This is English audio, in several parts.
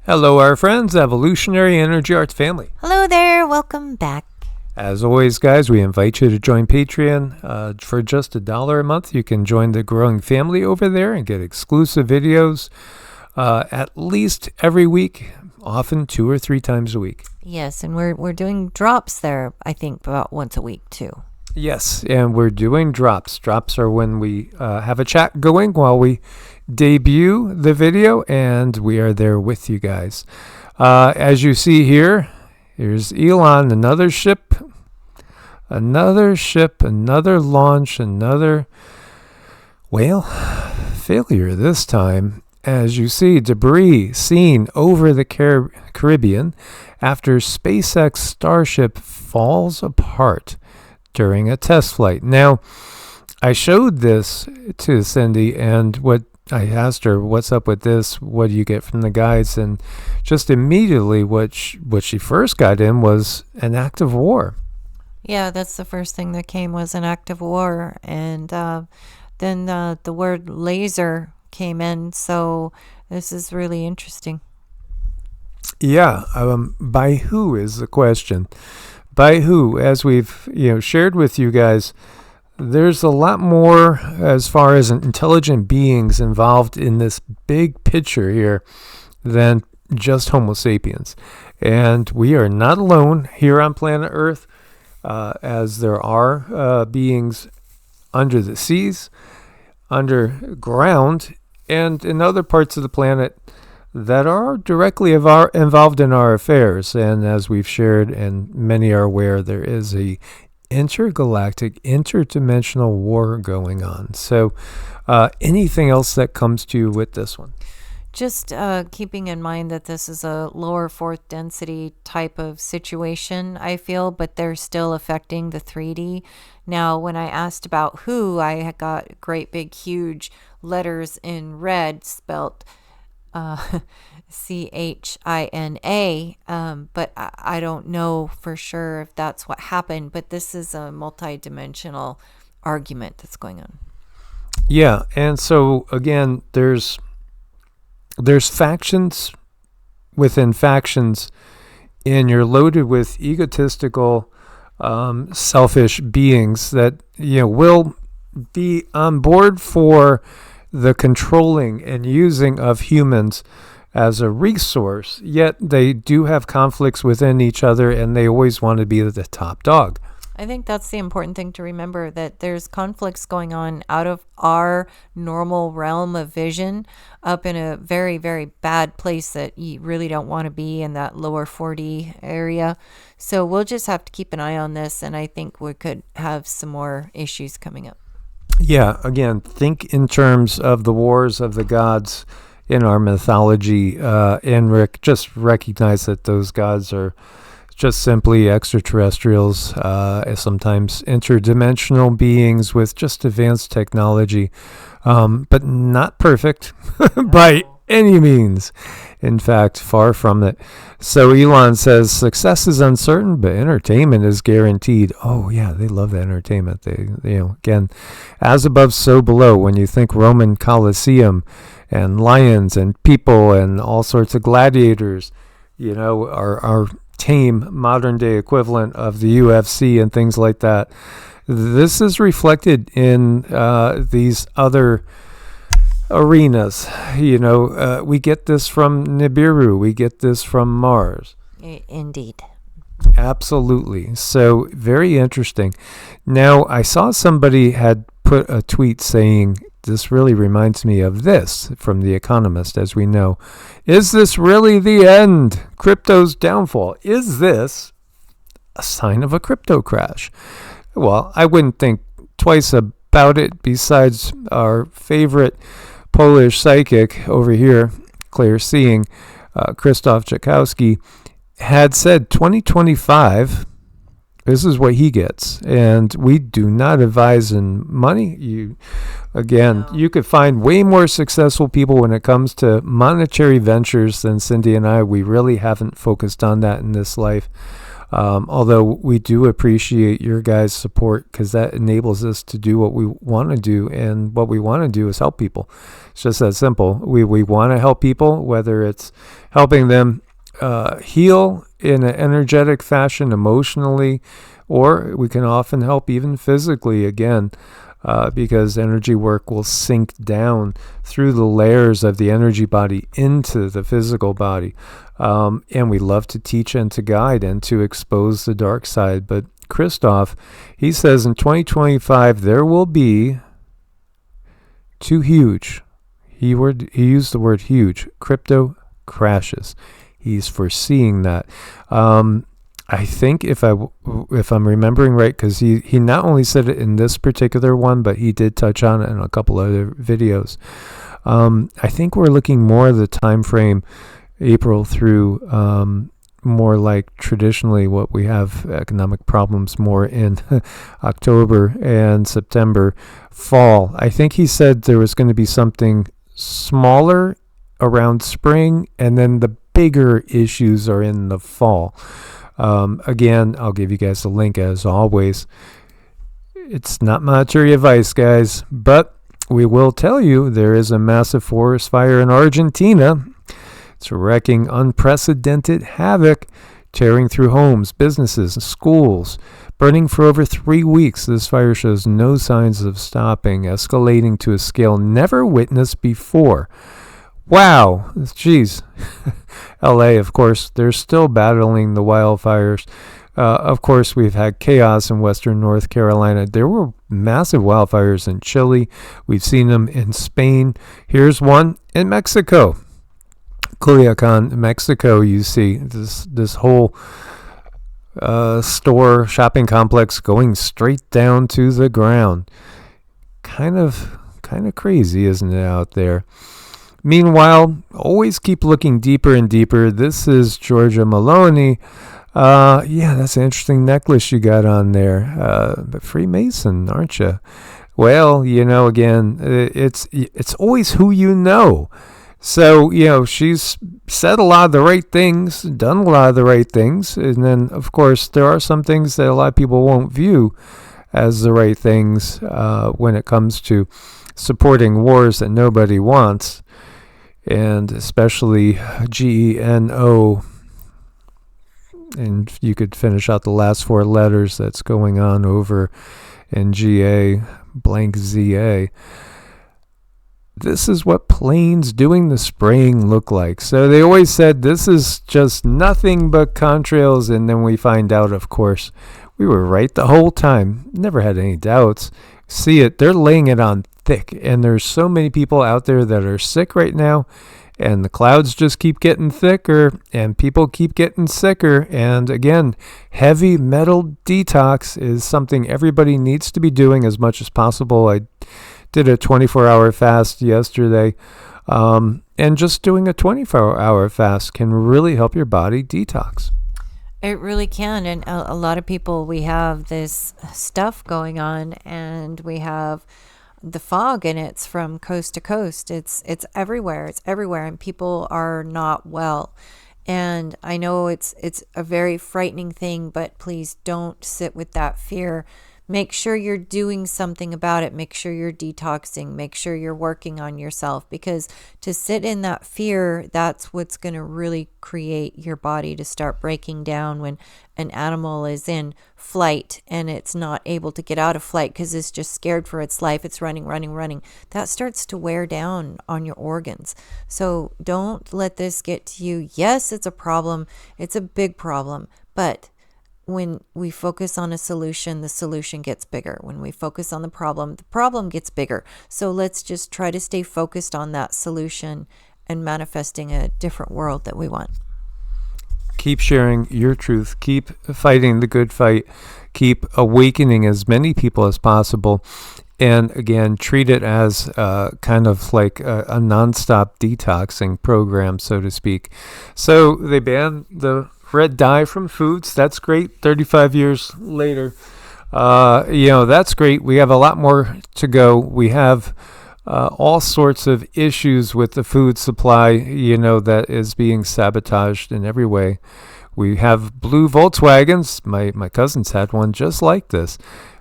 Hello, our friends, Evolutionary Energy Arts family. Hello there, welcome back. As always, guys, we invite you to join Patreon. For just $1 a month, you can join the growing family over there and get exclusive videos at least every week, often 2 or 3 times a week. Yes, and we're doing drops there, I think, about once a week too. Yes, and we're doing drops. Drops are when we have a chat going while we debut the video, and we are there with you guys. As you see here, here's Elon, another ship, another launch, another, well, failure this time. As you see, debris seen over the Caribbean after SpaceX Starship falls apart during a test flight. Now, I showed this to Cindy, and what I asked her, what's up with this? What do you get from the guides? And just immediately what she first got in was an act of war. Yeah, that's the first thing that came was an act of war. And then the word laser came in. So this is really interesting. Yeah. By who is the question? By who? As we've shared with you guys, there's a lot more as far as intelligent beings involved in this big picture here than just Homo sapiens. And we are not alone here on planet Earth, as there are beings under the seas, underground, and in other parts of the planet that are directly involved in our affairs. And as we've shared, and many are aware, there is a intergalactic, interdimensional war going on. So anything else that comes to you with this one? Just keeping in mind that this is a lower fourth density type of situation, I feel, but they're still affecting the 3D. Now, when I asked about who, I had got great big huge letters in red spelt CHINA, but I don't know for sure if that's what happened, but this is a multi-dimensional argument that's going on. Yeah, and so again, there's factions within factions, and you're loaded with egotistical, selfish beings that will be on board for the controlling and using of humans as a resource, yet they do have conflicts within each other, and they always want to be the top dog. I think that's the important thing to remember, that there's conflicts going on out of our normal realm of vision, up in a very, very bad place that you really don't want to be, in that lower 4D area. So we'll just have to keep an eye on this, and I think we could have some more issues coming up. Yeah, again, think in terms of the wars of the gods in our mythology, and just recognize that those gods are just simply extraterrestrials, sometimes interdimensional beings with just advanced technology, but not perfect by any means. In fact, far from it. So Elon says success is uncertain, but entertainment is guaranteed. Oh yeah, they love the entertainment. They, again, as above, so below. When you think Roman Colosseum and lions and people and all sorts of gladiators, our tame modern day equivalent of the UFC and things like that. This is reflected in these other arenas. We get this from Nibiru. We get this from Mars. Indeed. Absolutely. So very interesting. Now, I saw somebody had put a tweet saying, this really reminds me of this from The Economist, as we know. Is this really the end? Crypto's downfall. Is this a sign of a crypto crash? Well, I wouldn't think twice about it. Besides our favorite Polish psychic over here, clear seeing, Krzysztof Jakowski, had said 2025, this is what he gets. And we do not advise in money. You could find way more successful people when it comes to monetary ventures than Cindy and I. We really haven't focused on that in this life. Although we do appreciate your guys' support, because that enables us to do what we want to do, and what we want to do is help people. It's just that simple. We want to help people, whether it's helping them heal in an energetic fashion emotionally, or we can often help even physically, again, because energy work will sink down through the layers of the energy body into the physical body. And we love to teach and to guide and to expose the dark side. But Christoph, he says in 2025, there will be two huge, he used the word huge, crypto crashes. He's foreseeing that. I think if I'm remembering right, because he not only said it in this particular one, but he did touch on it in a couple other videos. I think we're looking more at the time frame April through more like traditionally what we have economic problems more in October and September, fall. I think he said there was going to be something smaller around spring, and then the bigger issues are in the fall. Again, I'll give you guys a link as always. It's not monetary advice, guys, but we will tell you there is a massive forest fire in Argentina. It's wreaking unprecedented havoc, tearing through homes, businesses, schools, burning for over 3 weeks. This fire shows no signs of stopping, escalating to a scale never witnessed before. Wow, geez. LA, of course, they're still battling the wildfires. Of course, we've had chaos in western North Carolina. There were massive wildfires in Chile. We've seen them in Spain. Here's one in Mexico. Culiacan, Mexico, you see this whole store, shopping complex going straight down to the ground. Kind of crazy, isn't it, out there? Meanwhile, always keep looking deeper and deeper. This is Georgia Maloney. Yeah, that's an interesting necklace you got on there. But Freemason, aren't you? Well, again, it's always who you know. So, she's said a lot of the right things, done a lot of the right things. And then, of course, there are some things that a lot of people won't view as the right things when it comes to supporting wars that nobody wants. And especially GENO. And you could finish out the last 4 letters that's going on over in GA blank ZA. This is what planes doing the spraying look like. So they always said this is just nothing but contrails, and then we find out, of course, we were right the whole time. Never had any doubts. See it, they're laying it on thick, and there's so many people out there that are sick right now, and the clouds just keep getting thicker, and people keep getting sicker. And again, heavy metal detox is something everybody needs to be doing as much as possible. I did a 24-hour fast yesterday, and just doing a 24-hour fast can really help your body detox. It really can. And a lot of people, we have this stuff going on, and we have the fog, and it's from coast to coast. It's everywhere. It's everywhere, and people are not well. And I know it's a very frightening thing, but please don't sit with that fear. Make sure you're doing something about it. Make sure you're detoxing. Make sure you're working on yourself, because to sit in that fear, that's what's going to really create your body to start breaking down when an animal is in flight and it's not able to get out of flight because it's just scared for its life. It's running. That starts to wear down on your organs. So don't let this get to you. Yes, it's a problem. It's a big problem, but when we focus on a solution, the solution gets bigger. When we focus on the problem gets bigger. So let's just try to stay focused on that solution and manifesting a different world that we want. Keep sharing your truth. Keep fighting the good fight. Keep awakening as many people as possible. And again, treat it as kind of like a nonstop detoxing program, so to speak. So they banned the red dye from foods. That's great. 35 years later, that's great. We have a lot more to go. We have all sorts of issues with the food supply, that is being sabotaged in every way. We have blue Volkswagens. My cousins had one just like this.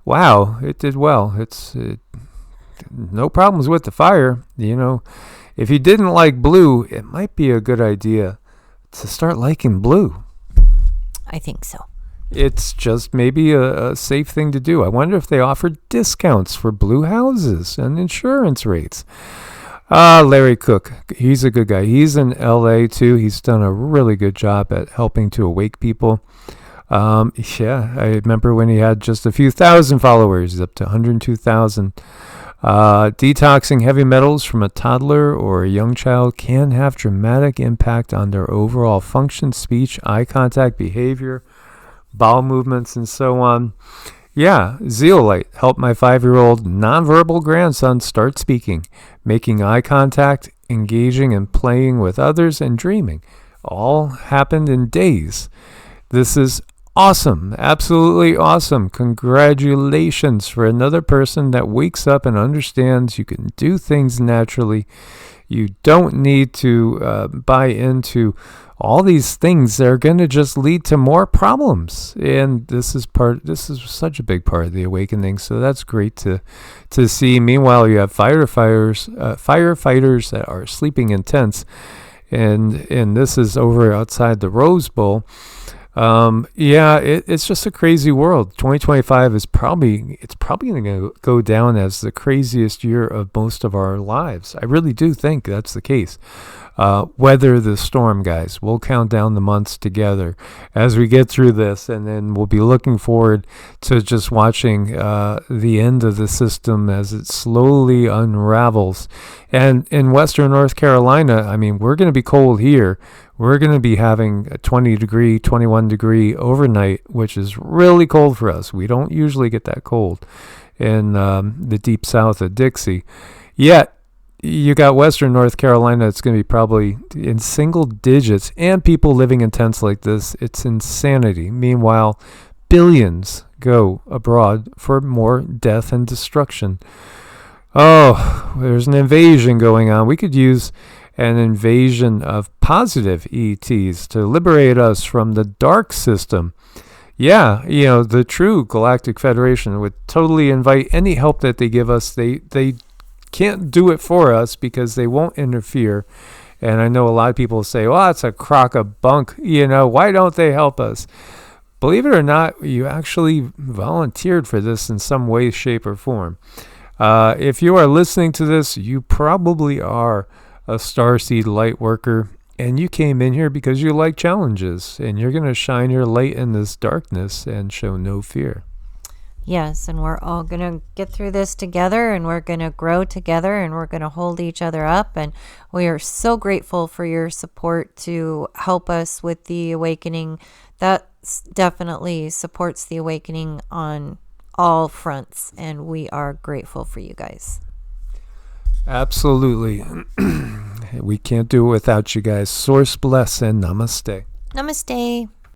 Wow, it did well. No problems with the fire. If you didn't like blue, it might be a good idea to start liking blue. I think so. It's just maybe a safe thing to do. I wonder if they offer discounts for blue houses and insurance rates. Larry Cook, he's a good guy. He's in LA too. He's done a really good job at helping to awake people. I remember when he had just a few thousand followers. He's up to 102,000. Detoxing heavy metals from a toddler or a young child can have dramatic impact on their overall function, speech, eye contact, behavior, bowel movements, and so on. Yeah, Zeolite helped my 5-year-old nonverbal grandson start speaking, making eye contact, engaging and playing with others, and dreaming. All happened in days. This is awesome. Absolutely awesome. Congratulations for another person that wakes up and understands you can do things naturally. You don't need to buy into all these things that are going to just lead to more problems. And this is such a big part of the awakening. So that's great to see. Meanwhile, you have firefighters that are sleeping in tents. And this is over outside the Rose Bowl. It's just a crazy world. 2025 is probably going to go down as the craziest year of most of our lives. I really do think that's the case. Weather the storm, guys. We'll count down the months together as we get through this, and then we'll be looking forward to just watching the end of the system as it slowly unravels. And in Western North Carolina, we're going to be cold here. We're going to be having a 20-degree, 21-degree overnight, which is really cold for us. We don't usually get that cold in the deep south of Dixie. Yet, you got Western North Carolina, it's going to be probably in single digits, and people living in tents like this. It's insanity. Meanwhile, billions go abroad for more death and destruction. Oh, there's an invasion going on. We could use an invasion of positive ETs to liberate us from the dark system. Yeah, the true Galactic Federation would totally invite any help that they give us. They can't do it for us because they won't interfere. And I know a lot of people say, well, it's a crock of bunk. Why don't they help us? Believe it or not, you actually volunteered for this in some way, shape, or form. If you are listening to this, you probably are a starseed light worker, and you came in here because you like challenges, and you're going to shine your light in this darkness and show no fear. Yes, and we're all going to get through this together, and we're going to grow together, and we're going to hold each other up. And we are so grateful for your support to help us with the awakening. That definitely supports the awakening on all fronts, and we are grateful for you guys. Absolutely. We can't do it without you guys. Source bless and namaste. Namaste.